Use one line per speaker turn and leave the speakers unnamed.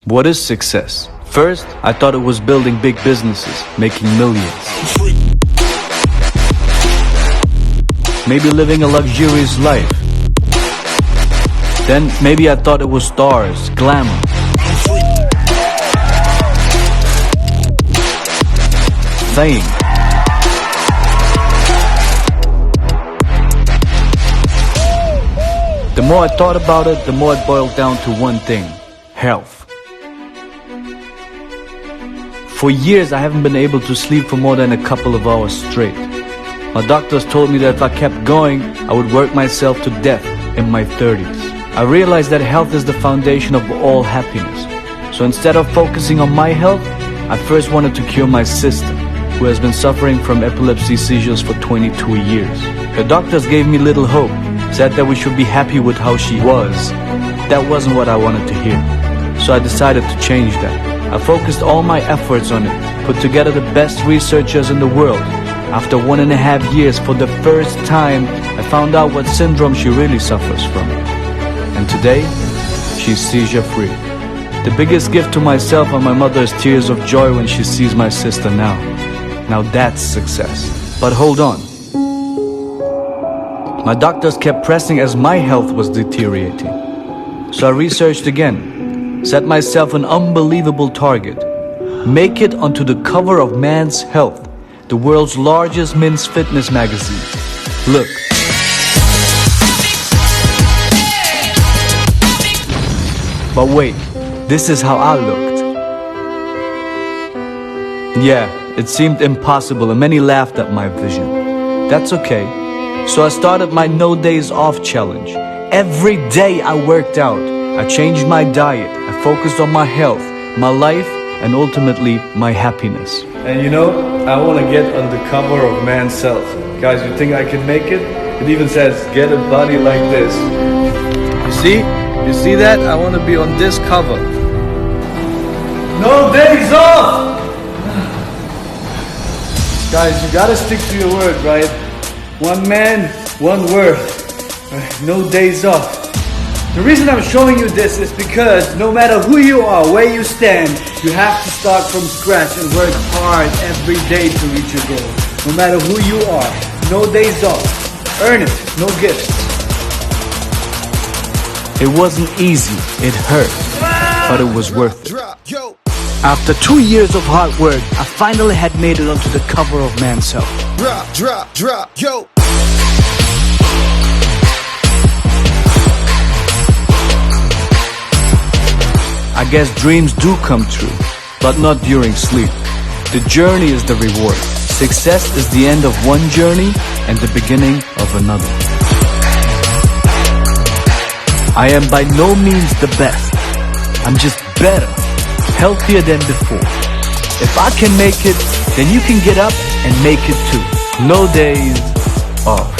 What is success? First, I thought it was building big businesses, making millions. Maybe living a luxurious life. Then maybe I thought it was stars, glamour. Fame. The more I thought about it, the more it boiled down to one thing: health. For years, I haven't been able to sleep for more than a couple of hours straight. My doctors told me that if I kept going, I would work myself to death in my 30s. I realized that health is the foundation of all happiness. So instead of focusing on my health, I first wanted to cure my sister, who has been suffering from epilepsy seizures for 22 years. The doctors gave me little hope, said that we should be happy with how she was. That wasn't what I wanted to hear. So I decided to change that. I focused all my efforts on it, put together the best researchers in the world. After 1.5 years, for the first time, I found out what syndrome she really suffers from. And today, she's seizure-free. The biggest gift to myself and my mother is tears of joy when she sees my sister now. Now that's success. But hold on. My doctors kept pressing as my health was deteriorating. So I researched again. Set myself an unbelievable target. Make it onto the cover of Man's Health, the world's largest men's fitness magazine. Look. But wait, this is how I looked. Yeah, it seemed impossible and many laughed at my vision. That's okay. So I started my No Days Off challenge. Every day I worked out. I changed my diet. I focused on my health, my life, and ultimately my happiness. And you know, I want to get on the cover of Man's Health. Guys, you think I can make it? It even says, get a body like this. You see that? I want to be on this cover. No days off! Guys, you gotta stick to your word, right? One man, one word. No days off. The reason I'm showing you this is because no matter who you are, where you stand, you have to start from scratch and work hard every day to reach your goal. No matter who you are, no days off. Earn it, no gifts. It wasn't easy, it hurt, but it was worth it. After 2 years of hard work, I finally had made it onto the cover of Man's Health. Yo. I guess dreams do come true, but not during sleep. The journey is the reward. Success is the end of one journey and the beginning of another. I am by no means the best. I'm just better, healthier than before. If I can make it, then you can get up and make it too. No days off.